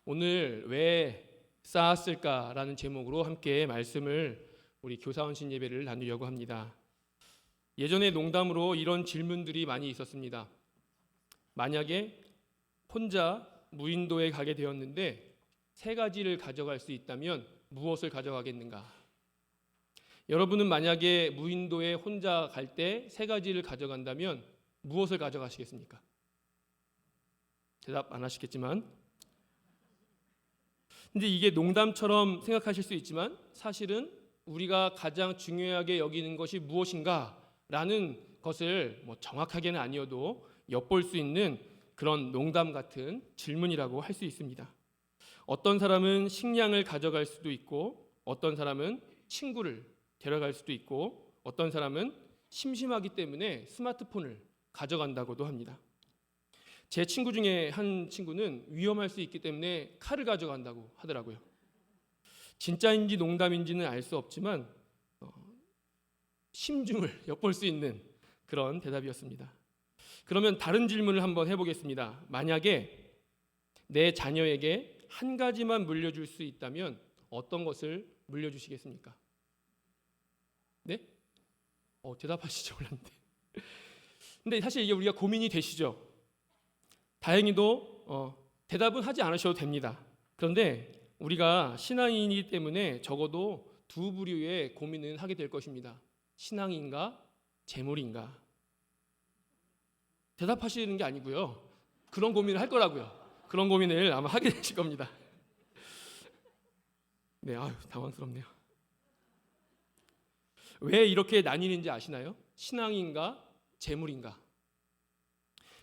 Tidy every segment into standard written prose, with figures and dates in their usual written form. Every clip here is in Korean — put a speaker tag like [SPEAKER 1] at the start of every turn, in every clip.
[SPEAKER 1] 오늘 왜 쌓았을까라는 제목으로 함께 말씀을 우리 교사원신 예배를 나누려고 합니다. 예전에 농담으로 이런 질문들이 많이 있었습니다. 만약에 혼자 무인도에 가게 되었는데 세 가지를 가져갈 수 있다면 무엇을 가져가겠는가? 여러분은 만약에 무인도에 혼자 갈 때 세 가지를 가져간다면 무엇을 가져가시겠습니까? 대답 안 하시겠지만, 근데 이게 농담처럼 생각하실 수 있지만 사실은 우리가 가장 중요하게 여기는 것이 무엇인가 라는 것을 정확하게는 아니어도 엿볼 수 있는 그런 농담 같은 질문이라고 할 수 있습니다. 어떤 사람은 식량을 가져갈 수도 있고, 어떤 사람은 친구를 데려갈 수도 있고, 어떤 사람은 심심하기 때문에 스마트폰을 가져간다고도 합니다. 제 친구 중에 한 친구는 위험할 수 있기 때문에 칼을 가져간다고 하더라고요. 진짜인지 농담인지는 알 수 없지만 심중을 엿볼 수 있는 그런 대답이었습니다. 그러면 다른 질문을 한번 해보겠습니다. 만약에 내 자녀에게 한 가지만 물려줄 수 있다면 어떤 것을 물려주시겠습니까? 네? 대답하시죠 몰랐는데. 근데 사실 이게 우리가 고민이 되시죠? 다행히도 대답은 하지 않으셔도 됩니다. 그런데 우리가 신앙인이기 때문에 적어도 두 부류의 고민은 하게 될 것입니다. 신앙인가 재물인가? 대답하시는 게 아니고요. 그런 고민을 할 거라고요. 그런 고민을 아마 하게 되실 겁니다. 네, 당황스럽네요. 왜 이렇게 나뉘는지 아시나요? 신앙인가 재물인가?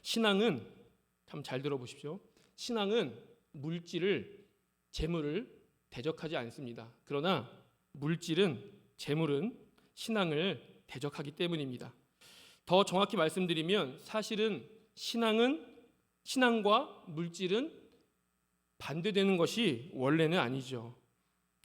[SPEAKER 1] 신앙은 참 잘 들어보십시오. 신앙은 물질을, 재물을 대적하지 않습니다. 그러나 물질은, 재물은 신앙을 대적하기 때문입니다. 더 정확히 말씀드리면 사실은 신앙과 물질은 반대되는 것이 원래는 아니죠.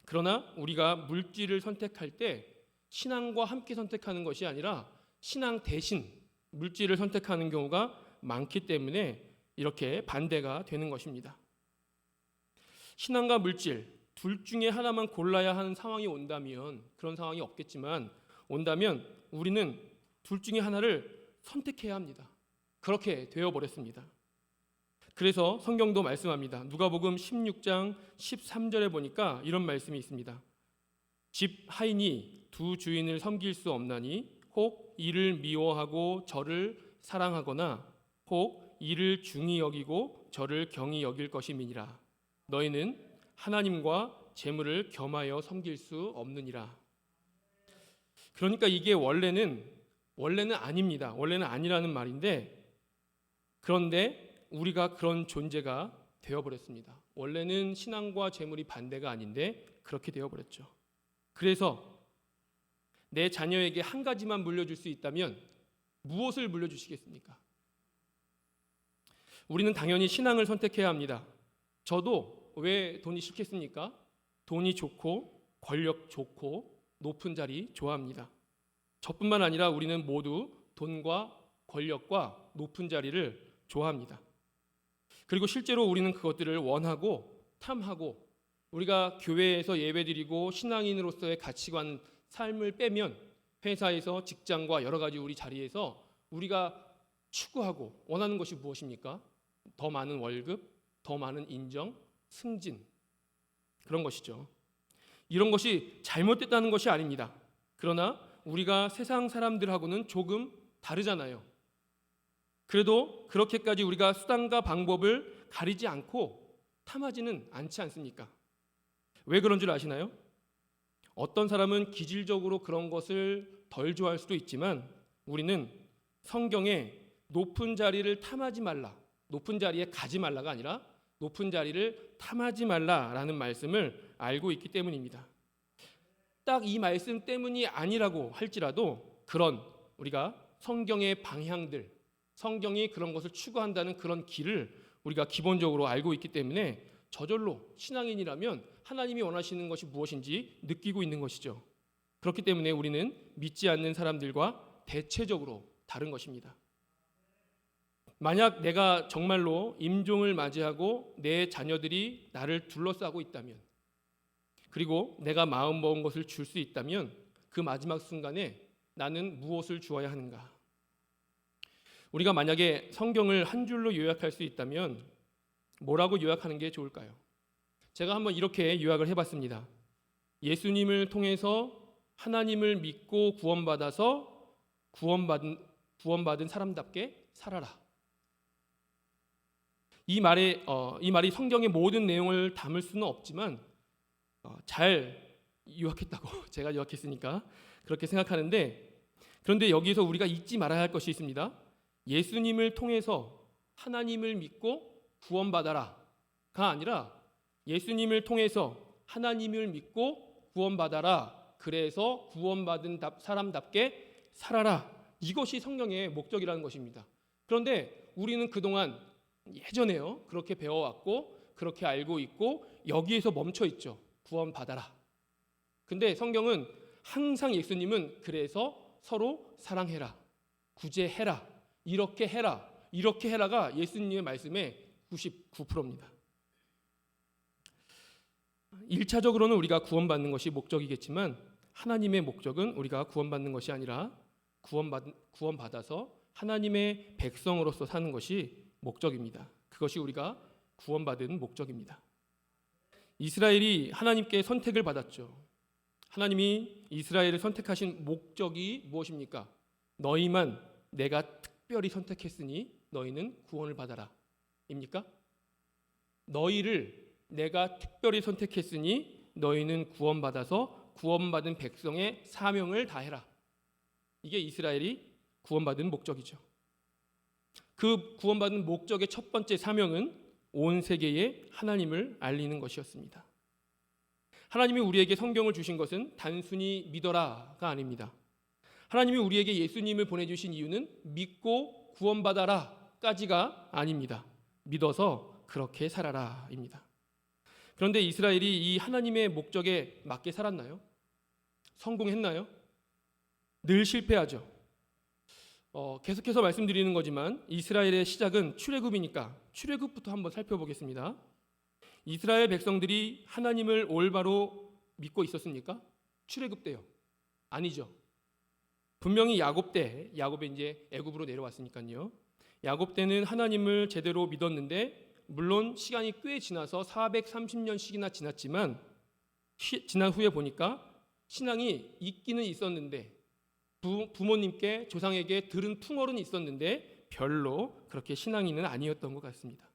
[SPEAKER 1] 그러나 우리가 물질을 선택할 때 신앙과 함께 선택하는 것이 아니라 신앙 대신 물질을 선택하는 경우가 많기 때문에 이렇게 반대가 되는 것입니다. 신앙과 물질 둘 중에 하나만 골라야 하는 상황이 온다면, 그런 상황이 없겠지만 온다면 우리는 둘 중에 하나를 선택해야 합니다. 그렇게 되어버렸습니다. 그래서 성경도 말씀합니다. 누가복음 16장 13절에 보니까 이런 말씀이 있습니다. 집 하인이 두 주인을 섬길 수 없나니 혹 이를 미워하고 저를 사랑하거나 혹 이를 중히 여기고 저를 경히 여길 것임이니라. 너희는 하나님과 재물을 겸하여 섬길 수 없느니라. 그러니까 이게 원래는 아닙니다. 원래는 아니라는 말인데, 그런데 우리가 그런 존재가 되어버렸습니다. 원래는 신앙과 재물이 반대가 아닌데 그렇게 되어버렸죠. 그래서 내 자녀에게 한 가지만 물려줄 수 있다면 무엇을 물려주시겠습니까? 우리는 당연히 신앙을 선택해야 합니다. 저도 왜 돈이 싫겠습니까? 돈이 좋고 권력 좋고 높은 자리 좋아합니다. 저뿐만 아니라 우리는 모두 돈과 권력과 높은 자리를 좋아합니다. 그리고 실제로 우리는 그것들을 원하고 탐하고, 우리가 교회에서 예배드리고 신앙인으로서의 가치관, 삶을 빼면 회사에서, 직장과 여러 가지 우리 자리에서 우리가 추구하고 원하는 것이 무엇입니까? 더 많은 월급, 더 많은 인정, 승진, 그런 것이죠. 이런 것이 잘못됐다는 것이 아닙니다. 그러나 우리가 세상 사람들하고는 조금 다르잖아요. 그래도 그렇게까지 우리가 수단과 방법을 가리지 않고 탐하지는 않지 않습니까? 왜 그런 줄 아시나요? 어떤 사람은 기질적으로 그런 것을 덜 좋아할 수도 있지만 우리는 성경에 높은 자리를 탐하지 말라, 높은 자리에 가지 말라가 아니라 높은 자리를 탐하지 말라라는 말씀을 알고 있기 때문입니다. 딱 이 말씀 때문이 아니라고 할지라도 그런 우리가 성경의 방향들, 성경이 그런 것을 추구한다는 그런 길을 우리가 기본적으로 알고 있기 때문에 저절로 신앙인이라면 하나님이 원하시는 것이 무엇인지 느끼고 있는 것이죠. 그렇기 때문에 우리는 믿지 않는 사람들과 대체적으로 다른 것입니다. 만약 내가 정말로 임종을 맞이하고 내 자녀들이 나를 둘러싸고 있다면, 그리고 내가 마음먹은 것을 줄 수 있다면 그 마지막 순간에 나는 무엇을 주어야 하는가? 우리가 만약에 성경을 한 줄로 요약할 수 있다면 뭐라고 요약하는 게 좋을까요? 제가 한번 이렇게 요약을 해봤습니다. 예수님을 통해서 하나님을 믿고 구원받아서 구원받은 사람답게 살아라. 이 말이 성경의 모든 내용을 담을 수는 없지만 잘 요약했다고 제가 요약했으니까 그렇게 생각하는데, 그런데 여기서 우리가 잊지 말아야 할 것이 있습니다. 예수님을 통해서 하나님을 믿고 구원받아라가 아니라 예수님을 통해서 하나님을 믿고 구원받아라, 그래서 구원받은 사람답게 살아라. 이것이 성경의 목적이라는 것입니다. 그런데 우리는 그동안 예전에요 그렇게 배워왔고 그렇게 알고 있고 여기에서 멈춰 있죠. 구원받아라. 근데 성경은 항상 예수님은 그래서 서로 사랑해라, 구제해라, 이렇게 해라, 이렇게 해라가 예수님의 말씀의 99%입니다. 1차적으로는 우리가 구원받는 것이 목적이겠지만 하나님의 목적은 우리가 구원받는 것이 아니라 구원받아서 하나님의 백성으로서 사는 것이 목적입니다. 그것이 우리가 구원받은 목적입니다. 이스라엘이 하나님께 선택을 받았죠. 하나님이 이스라엘을 선택하신 목적이 무엇입니까? 너희만 내가 특별히 선택했으니 너희는 구원을 받아라 입니까? 너희를 내가 특별히 선택했으니 너희는 구원받아서 구원받은 백성의 사명을 다해라. 이게 이스라엘이 구원받은 목적이죠. 그 구원받은 목적의 첫 번째 사명은 온 세계에 하나님을 알리는 것이었습니다. 하나님이 우리에게 성경을 주신 것은 단순히 믿어라가 아닙니다. 하나님이 우리에게 예수님을 보내주신 이유는 믿고 구원받아라까지가 아닙니다. 믿어서 그렇게 살아라입니다. 그런데 이스라엘이 이 하나님의 목적에 맞게 살았나요? 성공했나요? 늘 실패하죠. 계속해서 말씀드리는 거지만 이스라엘의 시작은 출애굽이니까 출애굽부터 한번 살펴보겠습니다. 이스라엘 백성들이 하나님을 올바로 믿고 있었습니까? 출애굽 때요? 아니죠. 분명히 야곱이 이제 애굽으로 내려왔으니까요. 야곱 때는 하나님을 제대로 믿었는데, 물론 시간이 꽤 지나서 430년씩이나 지났지만 지난 후에 보니까 신앙이 있기는 있었는데, 부모님께 조상에게 들은 풍월은 있었는데 별로 그렇게 신앙인은 아니었던 것 같습니다.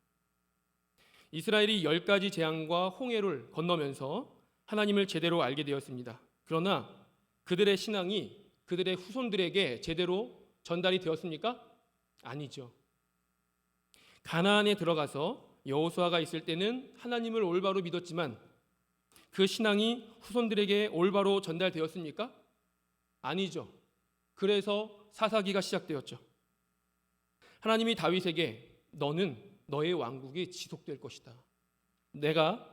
[SPEAKER 1] 이스라엘이 10가지 재앙과 홍해를 건너면서 하나님을 제대로 알게 되었습니다. 그러나 그들의 신앙이 그들의 후손들에게 제대로 전달이 되었습니까? 아니죠. 가나안에 들어가서 여호수아가 있을 때는 하나님을 올바로 믿었지만 그 신앙이 후손들에게 올바로 전달되었습니까? 아니죠. 그래서 사사기가 시작되었죠. 하나님이 다윗에게 너는 너의 왕국이 지속될 것이다.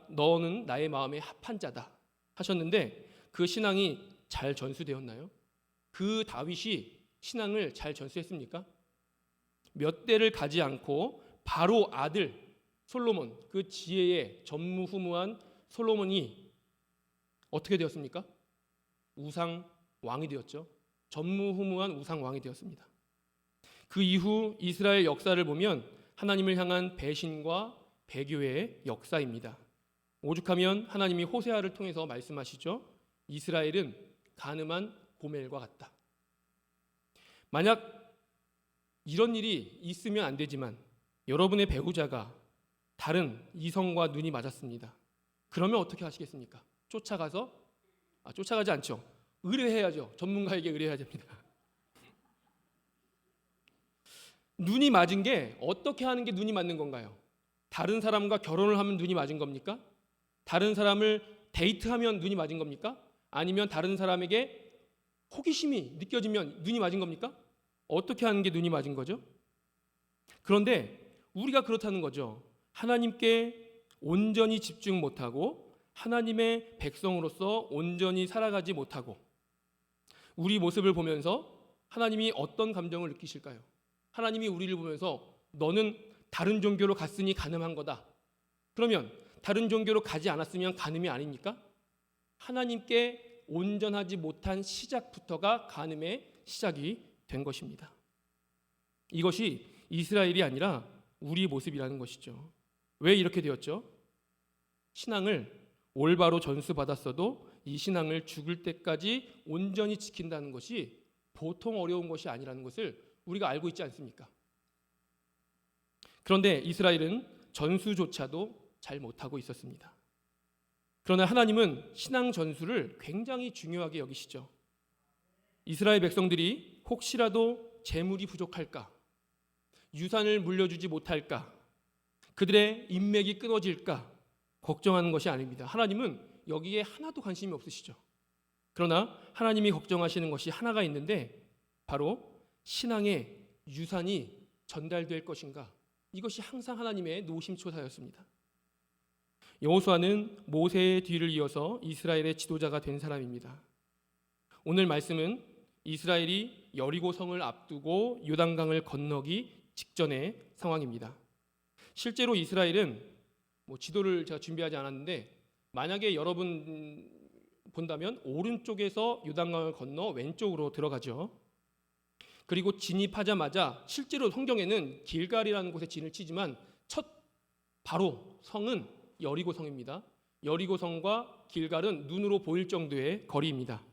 [SPEAKER 1] 너는 나의 마음에 합한 자다 하셨는데 그 신앙이 잘 전수되었나요? 그 다윗이 신앙을 잘 전수했습니까? 몇 대를 가지 않고 바로 아들 솔로몬, 그 지혜에 전무후무한 솔로몬이 어떻게 되었습니까? 우상 왕이 되었죠. 전무후무한 우상 왕이 되었습니다. 그 이후 이스라엘 역사를 보면 하나님을 향한 배신과 배교의 역사입니다. 오죽하면 하나님이 호세아를 통해서 말씀하시죠. 이스라엘은 가늠한 고멜과 같다. 만약 이런 일이 있으면 안 되지만 여러분의 배우자가 다른 이성과 눈이 맞았습니다. 그러면 어떻게 하시겠습니까? 쫓아가지 않죠. 의뢰해야죠. 전문가에게 의뢰해야 됩니다. 눈이 맞은 게 어떻게 하는 게 눈이 맞는 건가요? 다른 사람과 결혼을 하면 눈이 맞은 겁니까? 다른 사람을 데이트하면 눈이 맞은 겁니까? 아니면 다른 사람에게 호기심이 느껴지면 눈이 맞은 겁니까? 어떻게 하는 게 눈이 맞은 거죠? 그런데 우리가 그렇다는 거죠. 하나님께 온전히 집중 못하고 하나님의 백성으로서 온전히 살아가지 못하고 우리 모습을 보면서 하나님이 어떤 감정을 느끼실까요? 하나님이 우리를 보면서 너는 다른 종교로 갔으니 간음한 거다. 그러면 다른 종교로 가지 않았으면 간음이 아닙니까? 하나님께 온전하지 못한 시작부터가 간음의 시작이 된 것입니다. 이것이 이스라엘이 아니라 우리의 모습이라는 것이죠. 왜 이렇게 되었죠? 신앙을 올바로 전수받았어도 이 신앙을 죽을 때까지 온전히 지킨다는 것이 보통 어려운 것이 아니라는 것을 우리가 알고 있지 않습니까? 그런데 이스라엘은 전수조차도 잘 못하고 있었습니다. 그러나 하나님은 신앙 전수를 굉장히 중요하게 여기시죠. 이스라엘 백성들이 혹시라도 재물이 부족할까, 유산을 물려주지 못할까, 그들의 인맥이 끊어질까 걱정하는 것이 아닙니다. 하나님은 여기에 하나도 관심이 없으시죠. 그러나 하나님이 걱정하시는 것이 하나가 있는데 바로 신앙의 유산이 전달될 것인가, 이것이 항상 하나님의 노심초사였습니다. 여호수아는 모세의 뒤를 이어서 이스라엘의 지도자가 된 사람입니다. 오늘 말씀은 이스라엘이 여리고 성을 앞두고 요단강을 건너기 직전의 상황입니다. 실제로 이스라엘은 지도를 제가 준비하지 않았는데 만약에 여러분 본다면 오른쪽에서 요단강을 건너 왼쪽으로 들어가죠. 그리고 진입하자마자 실제로 성경에는 길갈이라는 곳에 진을 치지만 바로 성은 여리고성입니다. 여리고성과 길갈은 눈으로 보일 정도의 거리입니다.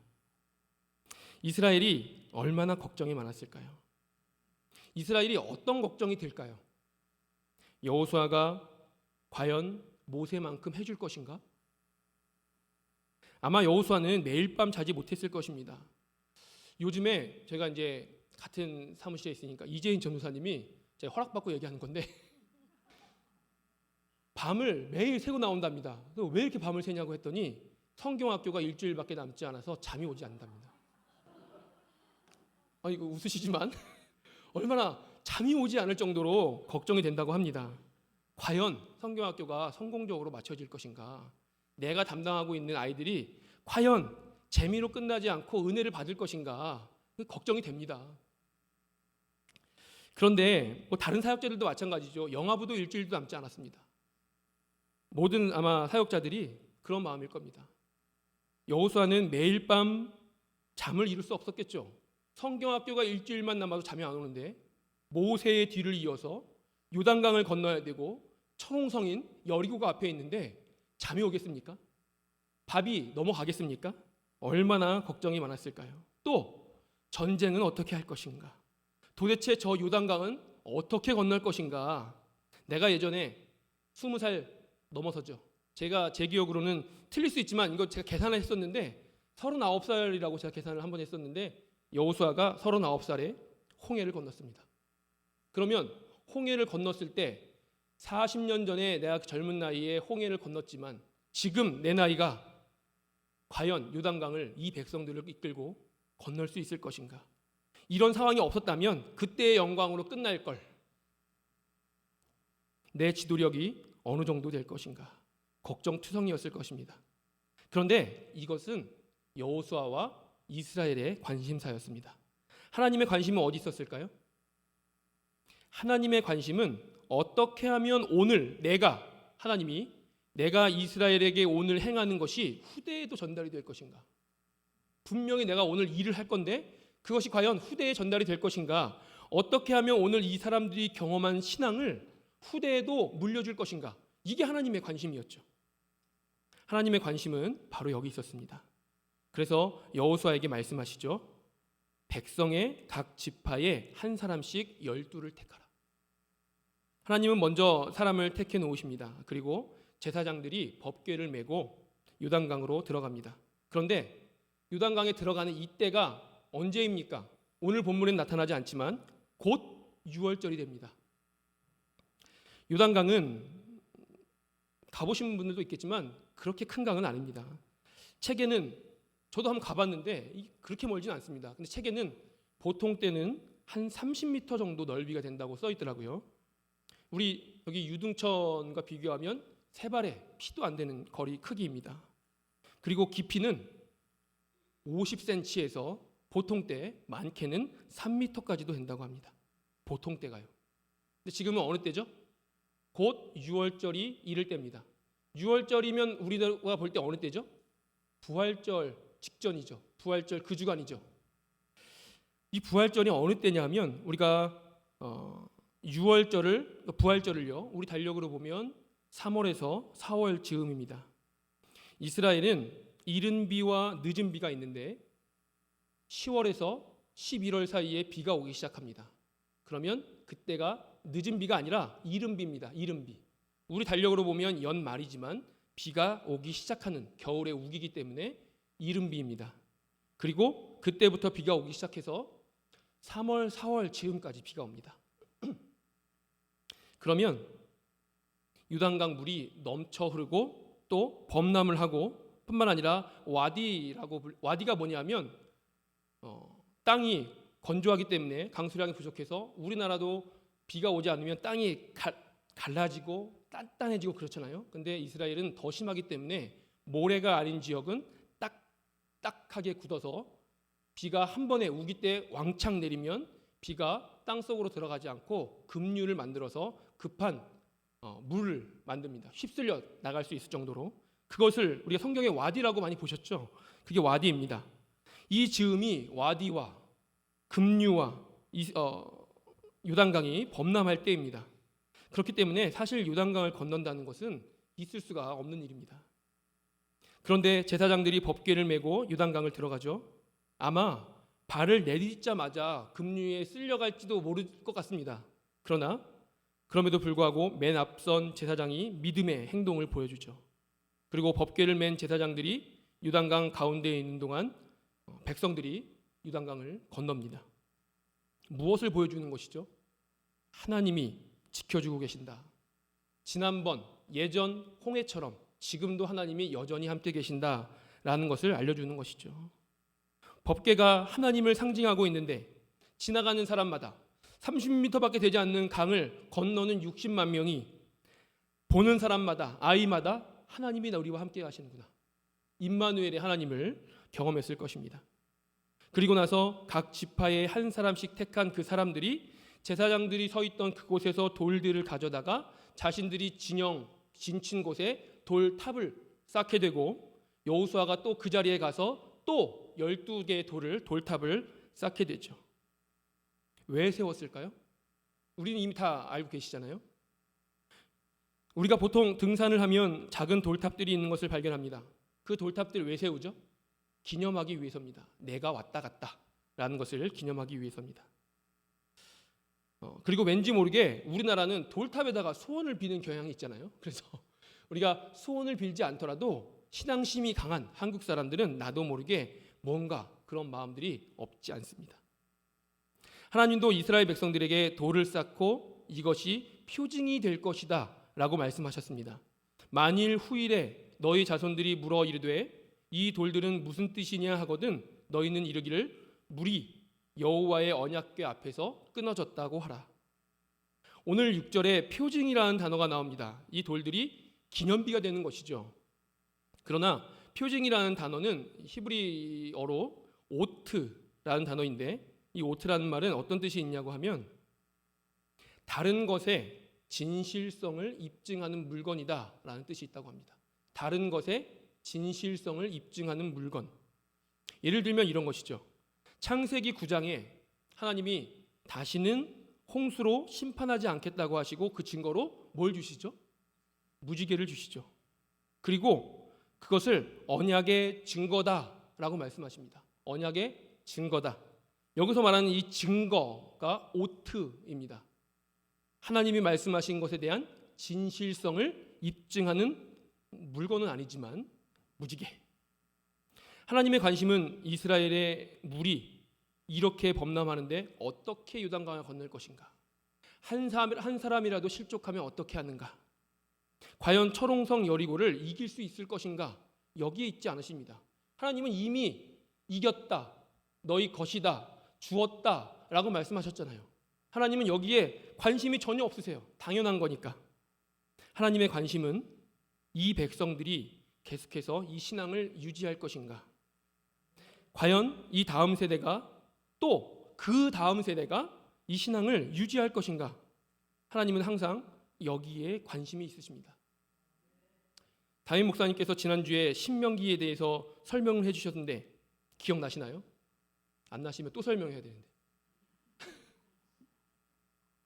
[SPEAKER 1] 이스라엘이 얼마나 걱정이 많았을까요? 이스라엘이 어떤 걱정이 들까요? 여호수아가 과연 모세만큼 해줄 것인가? 아마 여호수아는 매일 밤 자지 못했을 것입니다. 요즘에 제가 이제 같은 사무실에 있으니까 이재인 전도사님이 제가 허락받고 얘기하는 건데 밤을 매일 새고 나온답니다. 왜 이렇게 밤을 새냐고 했더니 성경학교가 일주일밖에 남지 않아서 잠이 오지 않는답니다. 이거 웃으시지만 얼마나 잠이 오지 않을 정도로 걱정이 된다고 합니다. 과연 성경학교가 성공적으로 마쳐질 것인가? 내가 담당하고 있는 아이들이 과연 재미로 끝나지 않고 은혜를 받을 것인가? 걱정이 됩니다. 그런데 다른 사역자들도 마찬가지죠. 영화부도 일주일도 남지 않았습니다. 모든 아마 사역자들이 그런 마음일 겁니다. 여호수아는 매일 밤 잠을 이룰 수 없었겠죠. 성경학교가 일주일만 남아도 잠이 안 오는데 모세의 뒤를 이어서 요단강을 건너야 되고 초롱성인 여리고가 앞에 있는데 잠이 오겠습니까? 밥이 넘어가겠습니까? 얼마나 걱정이 많았을까요? 또 전쟁은 어떻게 할 것인가? 도대체 저 요단강은 어떻게 건널 것인가? 내가 예전에 20살 넘어서죠. 제가 제 기억으로는 틀릴 수 있지만 이거 제가 계산을 했었는데 39살이라고 제가 계산을 한번 했었는데 여호수아가 39살에 홍해를 건넜습니다. 그러면 홍해를 건넜을 때 40년 전에 내가 젊은 나이에 홍해를 건넜지만 지금 내 나이가 과연 요단강을 이 백성들을 이끌고 건널 수 있을 것인가? 이런 상황이 없었다면 그때의 영광으로 끝날 걸. 내 지도력이 어느 정도 될 것인가? 걱정투성이었을 것입니다. 그런데 이것은 여호수아와 이스라엘의 관심사였습니다. 하나님의 관심은 어디 있었을까요? 하나님의 관심은 어떻게 하면 오늘 하나님이 내가 이스라엘에게 오늘 행하는 것이 후대에도 전달이 될 것인가? 분명히 내가 오늘 일을 할 건데 그것이 과연 후대에 전달이 될 것인가? 어떻게 하면 오늘 이 사람들이 경험한 신앙을 후대에도 물려줄 것인가? 이게 하나님의 관심이었죠. 하나님의 관심은 바로 여기 있었습니다. 그래서 여호수아에게 말씀하시죠. 백성의 각 지파에 한 사람씩 12를 택하라. 하나님은 먼저 사람을 택해 놓으십니다. 그리고 제사장들이 법궤를 메고 요단강으로 들어갑니다. 그런데 요단강에 들어가는 이때가 언제입니까? 오늘 본문엔 나타나지 않지만 곧 6월절이 됩니다. 요단강은 가보신 분들도 있겠지만 그렇게 큰 강은 아닙니다. 책에는 저도 한번 가봤는데 그렇게 멀지는 않습니다. 근데 책에는 보통 때는 한 30m 정도 넓이가 된다고 써 있더라고요. 우리 여기 유등천과 비교하면 세 발의 피도 안 되는 거리 크기입니다. 그리고 깊이는 50cm에서 보통 때 많게는 3m까지도 된다고 합니다. 보통 때가요. 근데 지금은 어느 때죠? 곧 유월절이 이를 때입니다. 유월절이면 우리가 볼 때 어느 때죠? 부활절 직전이죠. 부활절 그 주간이죠. 이 부활절이 어느 때냐면 우리가 유월절을 부활절을요. 우리 달력으로 보면 3월에서 4월 즈음입니다. 이스라엘은 이른 비와 늦은 비가 있는데 10월에서 11월 사이에 비가 오기 시작합니다. 그러면 그때가 늦은 비가 아니라 이른 비입니다. 이른 비. 우리 달력으로 보면 연말이지만 비가 오기 시작하는 겨울의 우기기 때문에 이른 비입니다. 그리고 그때부터 비가 오기 시작해서 3월, 4월 즈음까지 비가 옵니다. 그러면 유단강 물이 넘쳐 흐르고 또 범람을 하고 뿐만 아니라 와디가 뭐냐면 땅이 건조하기 때문에 강수량이 부족해서 우리나라도 비가 오지 않으면 땅이 갈라지고 단단해지고 그렇잖아요. 근데 이스라엘은 더 심하기 때문에 모래가 아닌 지역은 딱딱하게 굳어서 비가 한 번에 우기 때 왕창 내리면 비가 땅속으로 들어가지 않고 급류를 만들어서 급한 물을 만듭니다. 휩쓸려 나갈 수 있을 정도로. 그것을 우리가 성경에 와디라고 많이 보셨죠? 그게 와디입니다. 이 즈음이 와디와 급류와 요단강이 범람할 때입니다. 그렇기 때문에 사실 요단강을 건넌다는 것은 있을 수가 없는 일입니다. 그런데 제사장들이 법궤를 메고 요단강을 들어가죠. 아마 발을 내딛자마자 급류에 쓸려갈지도 모를 것 같습니다. 그러나 그럼에도 불구하고 맨 앞선 제사장이 믿음의 행동을 보여주죠. 그리고 법궤를 맨 제사장들이 요단강 가운데에 있는 동안 백성들이 요단강을 건넙니다. 무엇을 보여주는 것이죠? 하나님이 지켜주고 계신다. 지난번 예전 홍해처럼 지금도 하나님이 여전히 함께 계신다라는 것을 알려주는 것이죠. 법궤가 하나님을 상징하고 있는데 지나가는 사람마다 30m밖에 되지 않는 강을 건너는 60만 명이 보는 사람마다 아이마다 하나님이 우리와 함께 하시는구나. 임마누엘의 하나님을 경험했을 것입니다. 그리고 나서 각 지파의 한 사람씩 택한 그 사람들이 제사장들이 서 있던 그곳에서 돌들을 가져다가 자신들이 진친 곳에 돌탑을 쌓게 되고 여호수아가 또 그 자리에 가서 또 12개의 돌탑을 쌓게 되죠. 왜 세웠을까요? 우리는 이미 다 알고 계시잖아요. 우리가 보통 등산을 하면 작은 돌탑들이 있는 것을 발견합니다. 그 돌탑들을 왜 세우죠? 기념하기 위해서입니다. 내가 왔다 갔다 라는 것을 기념하기 위해서입니다. 그리고 왠지 모르게 우리나라는 돌탑에다가 소원을 비는 경향이 있잖아요. 그래서 우리가 소원을 빌지 않더라도 신앙심이 강한 한국 사람들은 나도 모르게 뭔가 그런 마음들이 없지 않습니다. 하나님도 이스라엘 백성들에게 돌을 쌓고 이것이 표징이 될 것이다 라고 말씀하셨습니다. 만일 후일에 너희 자손들이 물어 이르되 이 돌들은 무슨 뜻이냐 하거든 너희는 이르기를 물이 여호와의 언약궤 앞에서 끊어졌다고 하라. 오늘 6절에 표징이라는 단어가 나옵니다. 이 돌들이 기념비가 되는 것이죠. 그러나 표징이라는 단어는 히브리어로 오트라는 단어인데 이 오트라는 말은 어떤 뜻이 있냐고 하면 다른 것의 진실성을 입증하는 물건이다라는 뜻이 있다고 합니다. 다른 것의 진실성을 입증하는 물건. 예를 들면 이런 것이죠. 창세기 9장에 하나님이 다시는 홍수로 심판하지 않겠다고 하시고 그 증거로 뭘 주시죠? 무지개를 주시죠. 그리고 그것을 언약의 증거다라고 말씀하십니다. 언약의 증거다. 여기서 말하는 이 증거가 오트입니다. 하나님이 말씀하신 것에 대한 진실성을 입증하는 물건은 아니지만 무지개. 하나님의 관심은 이스라엘의 물이 이렇게 범람하는데 어떻게 요단강을 건널 것인가? 한 사람이라도 실족하면 어떻게 하는가? 과연 철옹성 여리고를 이길 수 있을 것인가? 여기에 있지 않으십니다. 하나님은 이미 이겼다, 너희 것이다, 주었다 라고 말씀하셨잖아요. 하나님은 여기에 관심이 전혀 없으세요. 당연한 거니까. 하나님의 관심은 이 백성들이 계속해서 이 신앙을 유지할 것인가? 과연 이 다음 세대가 또 그 다음 세대가 이 신앙을 유지할 것인가? 하나님은 항상 여기에 관심이 있으십니다. 담임 목사님께서 지난주에 신명기에 대해서 설명을 해주셨는데 기억나시나요? 안 나시면 또 설명해야 되는데.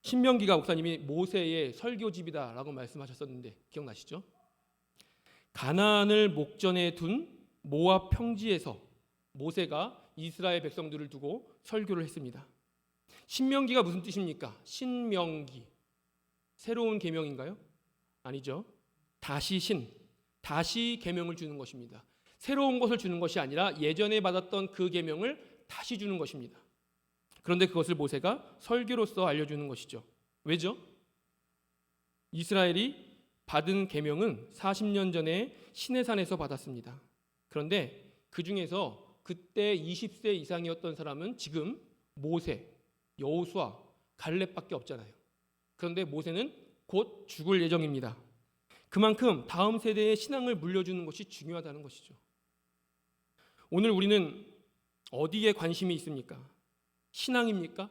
[SPEAKER 1] 신명기가 목사님이 모세의 설교집이다라고 말씀하셨었는데 기억나시죠? 가나안을 목전에 둔 모압 평지에서 모세가 이스라엘 백성들을 두고 설교를 했습니다. 신명기가 무슨 뜻입니까? 신명기. 새로운 계명인가요? 아니죠. 다시 계명을 주는 것입니다. 새로운 것을 주는 것이 아니라 예전에 받았던 그 계명을 다시 주는 것입니다. 그런데 그것을 모세가 설교로서 알려주는 것이죠. 왜죠? 이스라엘이 받은 계명은 40년 전에 시내산에서 받았습니다. 그런데 그 중에서 그때 20세 이상이었던 사람은 지금 모세, 여호수아, 갈렙밖에 없잖아요. 그런데 모세는 곧 죽을 예정입니다. 그만큼 다음 세대의 신앙을 물려주는 것이 중요하다는 것이죠. 오늘 우리는 어디에 관심이 있습니까? 신앙입니까?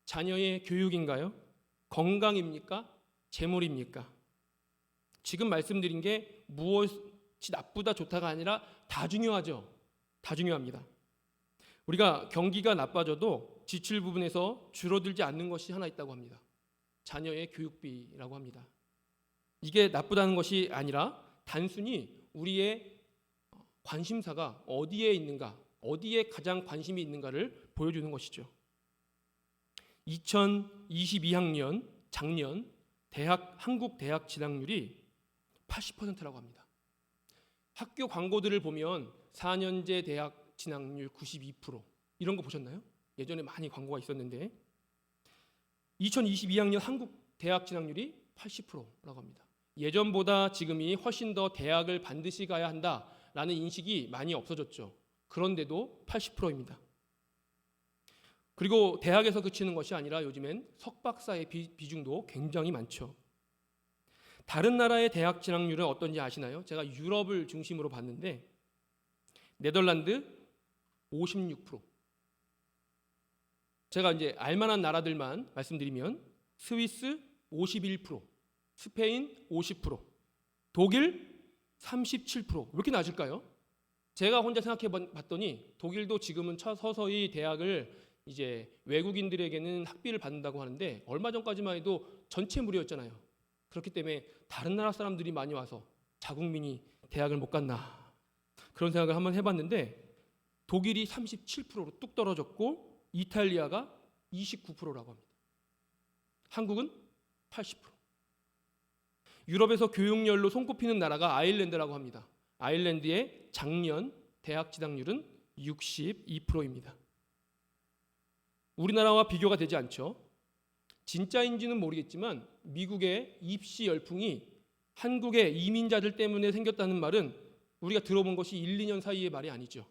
[SPEAKER 1] 자녀의 교육인가요? 건강입니까? 재물입니까? 지금 말씀드린 게 무엇이 나쁘다 좋다가 아니라 다 중요하죠. 다 중요합니다. 우리가 경기가 나빠져도 지출 부분에서 줄어들지 않는 것이 하나 있다고 합니다. 자녀의 교육비라고 합니다. 이게 나쁘다는 것이 아니라 단순히 우리의 관심사가 어디에 있는가, 어디에 가장 관심이 있는가를 보여주는 것이죠. 2022학년 작년 한국 대학 진학률이 80%라고 합니다. 학교 광고들을 보면 4년제 대학 진학률 92% 이런 거 보셨나요? 예전에 많이 광고가 있었는데 2022학년 한국 대학 진학률이 80%라고 합니다. 예전보다 지금이 훨씬 더 대학을 반드시 가야 한다라는 인식이 많이 없어졌죠. 그런데도 80%입니다. 그리고 대학에서 그치는 것이 아니라 요즘엔 석박사의 비중도 굉장히 많죠. 다른 나라의 대학 진학률은 어떤지 아시나요? 제가 유럽을 중심으로 봤는데 네덜란드 56%. 제가 이제 알만한 나라들만 말씀드리면 스위스 51%, 스페인 50%, 독일 37%. 왜 이렇게 낮을까요? 제가 혼자 생각해 봤더니 독일도 지금은 서서히 대학을 이제 외국인들에게는 학비를 받는다고 하는데 얼마 전까지만 해도 전체 무료였잖아요. 그렇기 때문에 다른 나라 사람들이 많이 와서 자국민이 대학을 못 갔나 그런 생각을 한번 해봤는데 독일이 37%로 뚝 떨어졌고 이탈리아가 29%라고 합니다. 한국은 80%. 유럽에서 교육열로 손꼽히는 나라가 아일랜드라고 합니다. 아일랜드의 작년 대학 진학률은 62%입니다. 우리나라와 비교가 되지 않죠. 진짜인지는 모르겠지만 미국의 입시 열풍이 한국의 이민자들 때문에 생겼다는 말은 우리가 들어본 것이 1, 2년 사이의 말이 아니죠.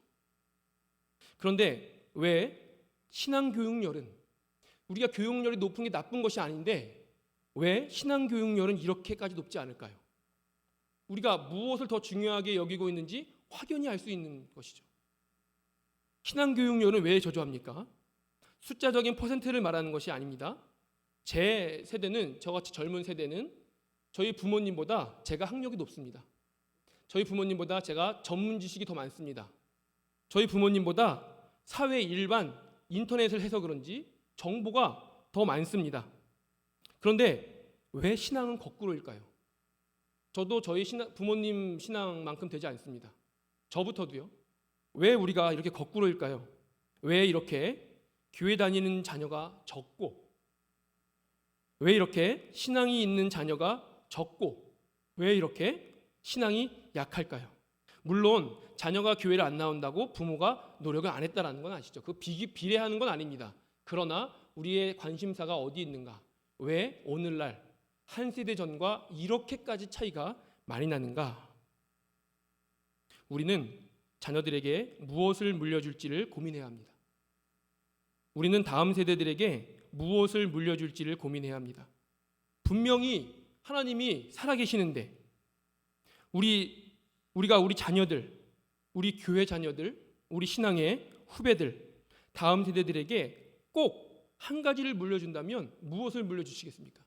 [SPEAKER 1] 그런데 왜 신앙교육열은 우리가 교육열이 높은 게 나쁜 것이 아닌데 왜 신앙교육열은 이렇게까지 높지 않을까요? 우리가 무엇을 더 중요하게 여기고 있는지 확연히 알 수 있는 것이죠. 신앙교육열은 왜 저조합니까? 숫자적인 퍼센트를 말하는 것이 아닙니다. 제 세대는, 저같이 젊은 세대는 저희 부모님보다 제가 학력이 높습니다. 저희 부모님보다 제가 전문 지식이 더 많습니다. 저희 부모님보다 사회 일반 인터넷을 해서 그런지 정보가 더 많습니다. 그런데 왜 신앙은 거꾸로일까요? 저도 저희 부모님 신앙만큼 되지 않습니다. 저부터도요. 왜 우리가 이렇게 거꾸로일까요? 왜 이렇게 교회 다니는 자녀가 적고 왜 이렇게 신앙이 있는 자녀가 적고 왜 이렇게 신앙이 약할까요? 물론 자녀가 교회를 안 나온다고 부모가 노력을 안 했다라는 건 아시죠? 그 비례하는 건 아닙니다. 그러나 우리의 관심사가 어디 있는가? 왜 오늘날 한 세대 전과 이렇게까지 차이가 많이 나는가? 우리는 자녀들에게 무엇을 물려줄지를 고민해야 합니다. 우리는 다음 세대들에게 무엇을 물려줄지를 고민해야 합니다. 분명히 하나님이 살아계시는데 우리가 우리 자녀들, 우리 교회 자녀들, 우리 신앙의 후배들, 다음 세대들에게 꼭 한 가지를 물려준다면 무엇을 물려주시겠습니까?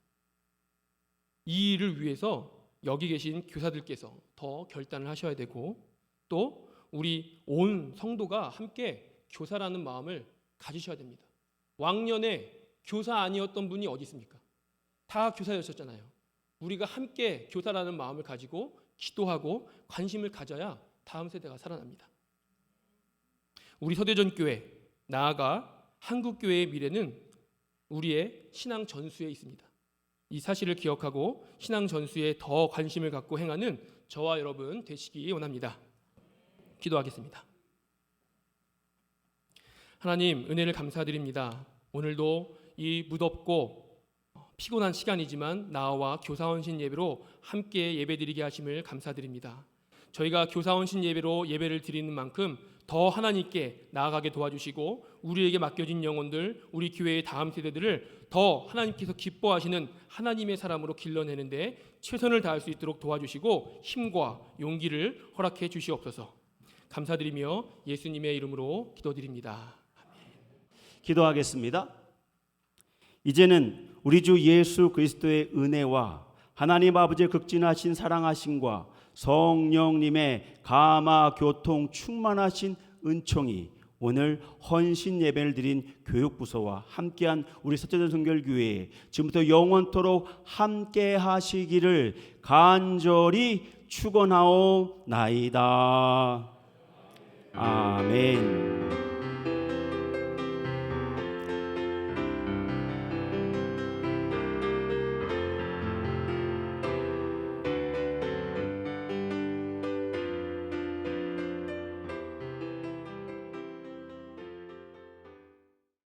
[SPEAKER 1] 이 일을 위해서 여기 계신 교사들께서 더 결단을 하셔야 되고, 또 우리 온 성도가 함께 교사라는 마음을 가지셔야 됩니다. 왕년에 교사 아니었던 분이 어디 있습니까? 다 교사였었잖아요. 우리가 함께 교사라는 마음을 가지고 기도하고 관심을 가져야 다음 세대가 살아납니다. 우리 서대전교회, 나아가 한국교회의 미래는 우리의 신앙 전수에 있습니다. 이 사실을 기억하고 신앙 전수에 더 관심을 갖고 행하는 저와 여러분 되시기 원합니다. 기도하겠습니다. 하나님, 은혜를 감사드립니다. 오늘도 이 무덥고 피곤한 시간이지만 나와 교사원신 예배로 함께 예배드리게 하심을 감사드립니다. 저희가 교사원신 예배로 예배를 드리는 만큼 더 하나님께 나아가게 도와주시고, 우리에게 맡겨진 영혼들, 우리 교회의 다음 세대들을 더 하나님께서 기뻐하시는 하나님의 사람으로 길러내는데 최선을 다할 수 있도록 도와주시고 힘과 용기를 허락해 주시옵소서. 감사드리며 예수님의 이름으로 기도드립니다.
[SPEAKER 2] 기도하겠습니다. 이제는 우리 주 예수 그리스도의 은혜와 하나님 아버지의 극진하신 사랑하심과 성령님의 감화 교통 충만하신 은총이 오늘 헌신 예배를 드린 교육부서와 함께한 우리 서대전 성결교회에 지금부터 영원토록 함께 하시기를 간절히 축원하오나이다. 아멘.